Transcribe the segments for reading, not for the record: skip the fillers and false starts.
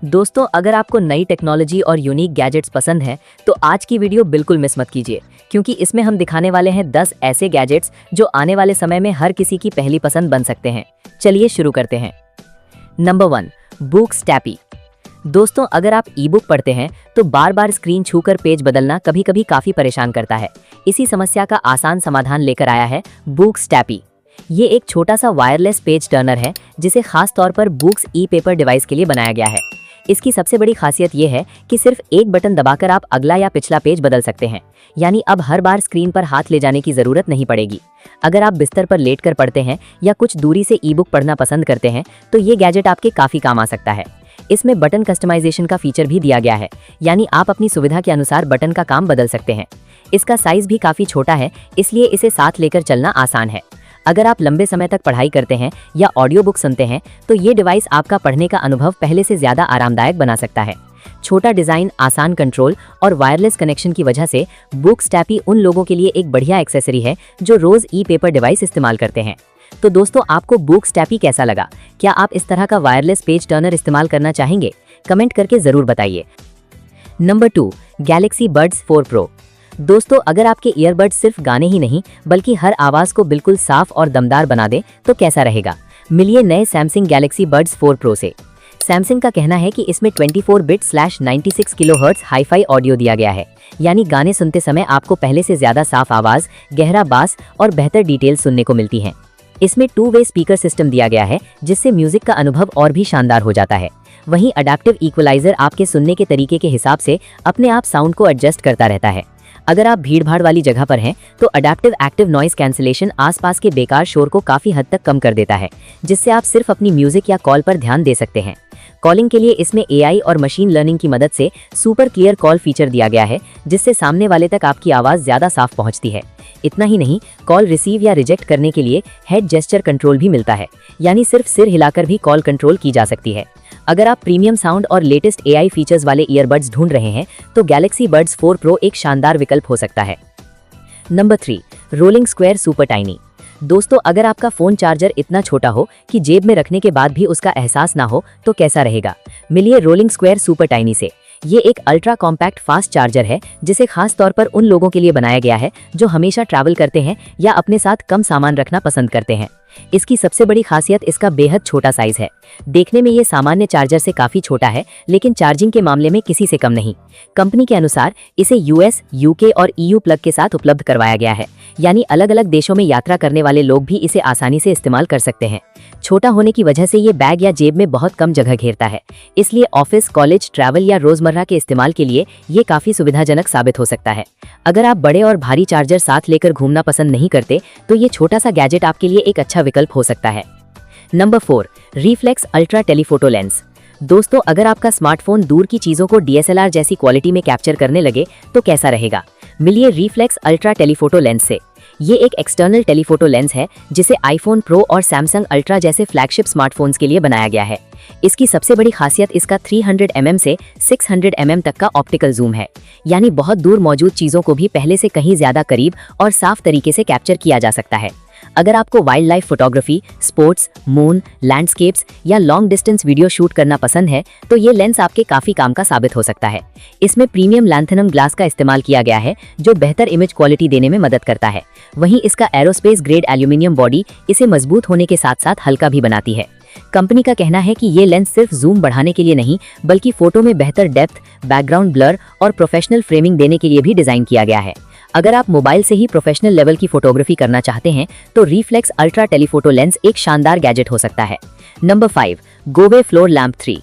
दोस्तों, अगर आपको नई टेक्नोलॉजी और यूनिक गैजेट्स पसंद हैं, तो आज की वीडियो बिल्कुल मिस मत कीजिए, क्योंकि इसमें हम दिखाने वाले हैं 10 ऐसे गैजेट्स जो आने वाले समय में हर किसी की पहली पसंद बन सकते हैं। चलिए शुरू करते हैं। नंबर 1, बुक्स टैपी। दोस्तों, अगर आप ई बुक पढ़ते हैं तो बार बार स्क्रीन छूकर पेज बदलना कभी कभी काफी परेशान करता है। इसी समस्या का आसान समाधान लेकर आया है बुक्स टैपी। ये एक छोटा सा वायरलेस पेज टर्नर है जिसे खास तौर पर बुक्स ई पेपर डिवाइस के लिए बनाया गया है। इसकी सबसे बड़ी खासियत ये है कि सिर्फ एक बटन दबाकर आप अगला या पिछला पेज बदल सकते हैं, यानी अब हर बार स्क्रीन पर हाथ ले जाने की जरूरत नहीं पड़ेगी। अगर आप बिस्तर पर लेटकर पढ़ते हैं या कुछ दूरी से ई बुक पढ़ना पसंद करते हैं तो ये गैजेट आपके काफी काम आ सकता है। इसमें बटन कस्टमाइजेशन का फीचर भी दिया गया है, यानी आप अपनी सुविधा के अनुसार बटन का काम बदल सकते हैं। इसका साइज भी काफी छोटा है, इसलिए इसे साथ लेकर चलना आसान है। अगर आप लंबे समय तक पढ़ाई करते हैं या ऑडियो बुक सुनते हैं तो ये डिवाइस आपका पढ़ने का अनुभव पहले से ज्यादा आरामदायक बना सकता है। छोटा डिजाइन, आसान कंट्रोल और वायरलेस कनेक्शन की वजह से बुक्स टैपी उन लोगों के लिए एक बढ़िया एक्सेसरी है जो रोज ई पेपर डिवाइस इस्तेमाल करते हैं। तो दोस्तों, आपको बुक्स टैपी कैसा लगा? क्या आप इस तरह का वायरलेस पेज टर्नर इस्तेमाल करना चाहेंगे? कमेंट करके जरूर बताइए। Number 2, Galaxy buds 4 pro. दोस्तों, अगर आपके ईयरबड्स सिर्फ गाने ही नहीं बल्कि हर आवाज को बिल्कुल साफ और दमदार बना दे तो कैसा रहेगा? मिलिए नए सैमसंग गैलेक्सी बड्स 4 प्रो से। सैमसंग का कहना है कि इसमें 24 बिट/96 किलोहर्ट्ज हाई-फाई ऑडियो दिया गया है, यानी गाने सुनते समय आपको पहले से ज्यादा साफ आवाज, गहरा बास और बेहतर डिटेल सुनने को मिलती हैं। इसमें 2 वे स्पीकर सिस्टम दिया गया है, जिससे म्यूजिक का अनुभव और भी शानदार हो जाता है। वहीं अडैप्टिव इक्वलाइजर आपके सुनने के तरीके के हिसाब से अपने आप साउंड को एडजस्ट करता रहता है। अगर आप भीड़-भाड़ वाली जगह पर हैं तो अडैप्टिव एक्टिव नॉइज कैंसिलेशन आसपास के बेकार शोर को काफी हद तक कम कर देता है, जिससे आप सिर्फ अपनी म्यूजिक या कॉल पर ध्यान दे सकते हैं। कॉलिंग के लिए इसमें एआई और मशीन लर्निंग की मदद से सुपर क्लियर कॉल फीचर दिया गया है, जिससे सामने वाले तक आपकी आवाज ज्यादा साफ पहुंचती है। इतना ही नहीं, कॉल रिसीव या रिजेक्ट करने के लिए हेड जेस्चर कंट्रोल भी मिलता है, यानी सिर्फ सिर हिलाकर भी कॉल कंट्रोल की जा सकती है। अगर आप प्रीमियम साउंड और लेटेस्ट एआई फीचर्स वाले ईयरबड्स ढूंढ रहे हैं तो गैलेक्सी बड्स 4 प्रो एक शानदार विकल्प हो सकता है। Number 3, rolling square super tiny. दोस्तों, अगर आपका फोन चार्जर इतना छोटा हो कि जेब में रखने के बाद भी उसका एहसास ना हो तो कैसा रहेगा? मिलिए रोलिंग स्क्वायर सुपर टाइनी से। ये एक अल्ट्रा कॉम्पैक्ट फास्ट चार्जर है जिसे खास तौर पर उन लोगों के लिए बनाया गया है जो हमेशा ट्रैवल करते हैं या अपने साथ कम सामान रखना पसंद करते हैं। इसकी सबसे बड़ी खासियत इसका बेहद छोटा साइज है। देखने में ये सामान्य चार्जर से काफी छोटा है, लेकिन चार्जिंग के मामले में किसी से कम नहीं। कंपनी के अनुसार इसे यूएस, यूके और ईयू प्लग के साथ उपलब्ध करवाया गया है, यानी अलग अलग देशों में यात्रा करने वाले लोग भी इसे आसानी से इस्तेमाल कर सकते हैं। छोटा होने की वजह से ये बैग या जेब में बहुत कम जगह घेरता है, इसलिए ऑफिस, कॉलेज, ट्रैवल या रोजमर्रा के इस्तेमाल के लिए ये काफी सुविधाजनक साबित हो सकता है। अगर आप बड़े और भारी चार्जर साथ लेकर घूमना पसंद नहीं करते तो ये छोटा सा गैजेट आपके लिए एक अच्छा विकल्प हो सकता है। Number 4, reflex ultra telephoto lens. दोस्तों, अगर आपका स्मार्टफोन दूर की चीजों को डीएसएलआर जैसी क्वालिटी में कैप्चर करने लगे तो कैसा रहेगा? मिलिए रिफ्लेक्स अल्ट्रा टेलीफोटो लेंस से। ये एक एक्सटर्नल टेलीफोटो लेंस है जिसे आईफोन प्रो और सैमसंग अल्ट्रा जैसे फ्लैगशिप स्मार्टफोन्स के लिए बनाया गया है। इसकी सबसे बड़ी खासियत इसका 300 mm से 600 mm तक का ऑप्टिकल जूम है, यानी बहुत दूर मौजूद चीजों को भी पहले से कहीं ज्यादा करीब और साफ तरीके से कैप्चर किया जा सकता है। अगर आपको wild life photography, sports, moon, landscapes या लॉन्ग डिस्टेंस वीडियो शूट करना पसंद है तो ये लेंस आपके काफी काम का साबित हो सकता है। इसमें प्रीमियम लैंथेनम ग्लास का इस्तेमाल किया गया है जो बेहतर इमेज क्वालिटी देने में मदद करता है। वहीं इसका एरोस्पेस ग्रेड एल्यूमिनियम बॉडी इसे मजबूत होने के साथ साथ हल्का भी बनाती है। कंपनी का कहना है कि ये लेंस सिर्फ जूम बढ़ाने के लिए नहीं बल्कि फोटो में बेहतर डेप्थ, बैकग्राउंड ब्लर और प्रोफेशनल फ्रेमिंग देने के लिए भी डिजाइन किया गया है। अगर आप मोबाइल से ही प्रोफेशनल लेवल की फोटोग्राफी करना चाहते हैं तो रिफ्लेक्स अल्ट्रा टेलीफोटो लेंस एक शानदार गैजेट हो सकता है। Number 5, Govee floor lamp 3।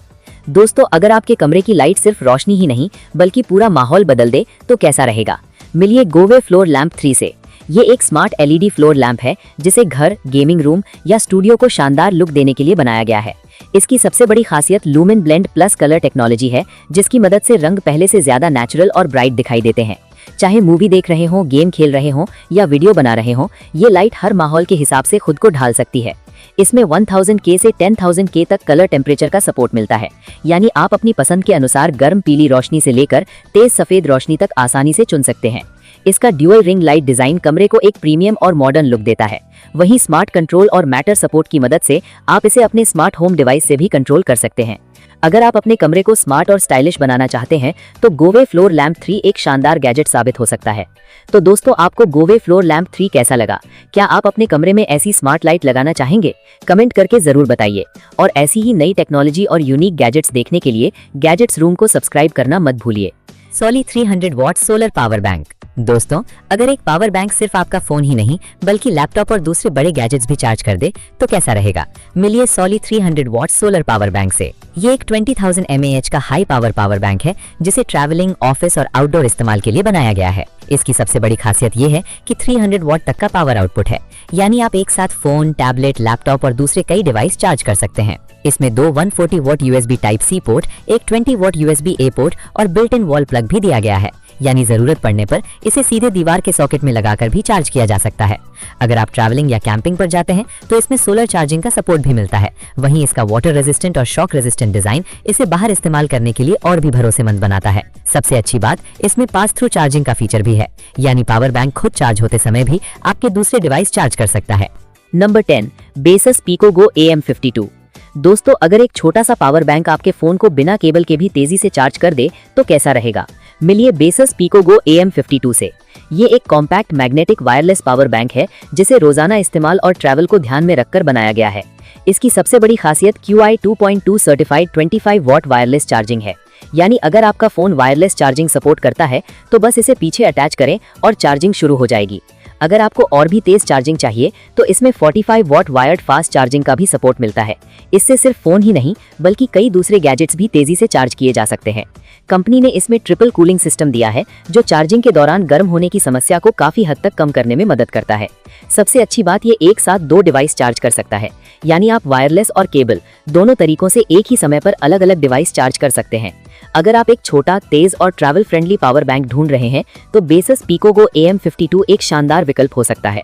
दोस्तों, अगर आपके कमरे की लाइट सिर्फ रोशनी ही नहीं बल्कि पूरा माहौल बदल दे तो कैसा रहेगा? मिलिए गोवे फ्लोर लैंप 3 से। ये एक स्मार्ट एलईडी फ्लोर लैंप है जिसे घर, गेमिंग रूम या स्टूडियो को शानदार लुक देने के लिए बनाया गया है। इसकी सबसे बड़ी खासियत lumen blend plus colour technology है, जिसकी मदद से रंग पहले से ज्यादा नेचुरल और ब्राइट दिखाई देते हैं। चाहे मूवी देख रहे हों, गेम खेल रहे हों या वीडियो बना रहे हों, ये लाइट हर माहौल के हिसाब से खुद को ढाल सकती है। इसमें 1000K से 10,000K तक कलर टेम्परेचर का सपोर्ट मिलता है, यानी आप अपनी पसंद के अनुसार गर्म पीली रोशनी से लेकर तेज सफेद रोशनी तक आसानी से चुन सकते हैं। इसका ड्यूअल रिंग लाइट डिजाइन कमरे को एक प्रीमियम और मॉडर्न लुक देता है। वहीं स्मार्ट कंट्रोल और मैटर सपोर्ट की मदद से आप इसे अपने स्मार्ट होम डिवाइस से भी कंट्रोल कर सकते हैं। अगर आप अपने कमरे को स्मार्ट और स्टाइलिश बनाना चाहते हैं तो गोवे फ्लोर लैंप 3 एक शानदार गैजेट साबित हो सकता है। तो दोस्तों, आपको गोवे फ्लोर लैंप 3 कैसा लगा? क्या आप अपने कमरे में ऐसी स्मार्ट लाइट लगाना चाहेंगे? कमेंट करके जरूर बताइए। और ऐसी ही नई टेक्नोलॉजी और यूनिक गैजेट्स देखने के लिए गैजेट्स रूम को सब्सक्राइब करना मत भूलिए। सोली 300 वॉट सोलर पावर बैंक। दोस्तों, अगर एक पावर बैंक सिर्फ आपका फोन ही नहीं बल्कि लैपटॉप और दूसरे बड़े गैजेट्स भी चार्ज कर दे तो कैसा रहेगा? मिलिए सोली 300 वॉट सोलर पावर बैंक से। ये एक 20,000 mAh का हाई पावर बैंक है जिसे ट्रैवलिंग, ऑफिस और आउटडोर इस्तेमाल के लिए बनाया गया है। इसकी सबसे बड़ी खासियत ये है कि 300 वॉट तक का पावर आउटपुट है, यानी आप एक साथ फोन, टैबलेट, लैपटॉप और दूसरे कई डिवाइस चार्ज कर सकते हैं। इसमें दो 140 what USB type C port, एक 20 वॉट USB A पोर्ट और बिल्ट इन वॉल प्लग भी दिया गया है, यानी जरूरत पड़ने पर इसे सीधे दीवार के सॉकेट में लगाकर भी चार्ज किया जा सकता है। अगर आप ट्रैवलिंग या कैंपिंग पर जाते हैं तो इसमें सोलर चार्जिंग का सपोर्ट भी मिलता है। वहीं इसका वाटर रेजिस्टेंट और शॉक रेजिस्टेंट डिजाइन इसे बाहर इस्तेमाल करने के लिए और भी भरोसेमंद बनाता है। सबसे अच्छी बात, इसमें पास थ्रू चार्जिंग का फीचर भी है, यानी पावर बैंक खुद चार्ज होते समय भी आपके दूसरे डिवाइस चार्ज कर सकता है। Number 10, Baseus PicoGo AM52। दोस्तों, अगर एक छोटा सा पावर बैंक आपके फोन को बिना केबल के भी तेजी से चार्ज कर दे तो कैसा रहेगा? मिलिए बेसस पिकोगो AM52 से। ये एक compact magnetic wireless power bank है जिसे रोजाना इस्तेमाल और ट्रैवल को ध्यान में रखकर बनाया गया है। इसकी सबसे बड़ी खासियत QI 2.2 certified 25 what wireless charging है, यानी अगर आपका फोन वायरलेस चार्जिंग सपोर्ट करता है तो बस इसे पीछे अटैच करें और चार्जिंग शुरू हो जाएगी। अगर आपको और भी तेज चार्जिंग चाहिए तो इसमें 45 वॉट वायर्ड फास्ट चार्जिंग का भी सपोर्ट मिलता है। इससे सिर्फ फोन ही नहीं बल्कि कई दूसरे गैजेट्स भी तेजी से चार्ज किए जा सकते हैं। कंपनी ने इसमें ट्रिपल कूलिंग सिस्टम दिया है जो चार्जिंग के दौरान गर्म होने की समस्या को काफी हद तक कम करने में मदद करता है। सबसे अच्छी बात, ये एक साथ दो डिवाइस चार्ज कर सकता है, यानी आप वायरलेस और केबल दोनों तरीकों से एक ही समय पर अलग अलग डिवाइस चार्ज कर सकते हैं। अगर आप एक छोटा, तेज और ट्रैवल फ्रेंडली पावर बैंक ढूंढ रहे हैं तो बेसस पिकोगो AM52 एक शानदार विकल्प हो सकता है।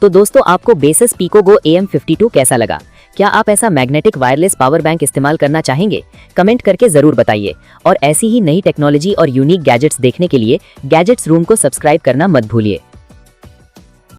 तो दोस्तों, आपको बेसस पिकोगो AM52 कैसा लगा? क्या आप ऐसा मैग्नेटिक वायरलेस पावर बैंक इस्तेमाल करना चाहेंगे? कमेंट करके जरूर बताइए। और ऐसी ही नई टेक्नोलॉजी और यूनिक गैजेट्स देखने के लिए गैजेट्स रूम को सब्सक्राइब करना मत भूलिए।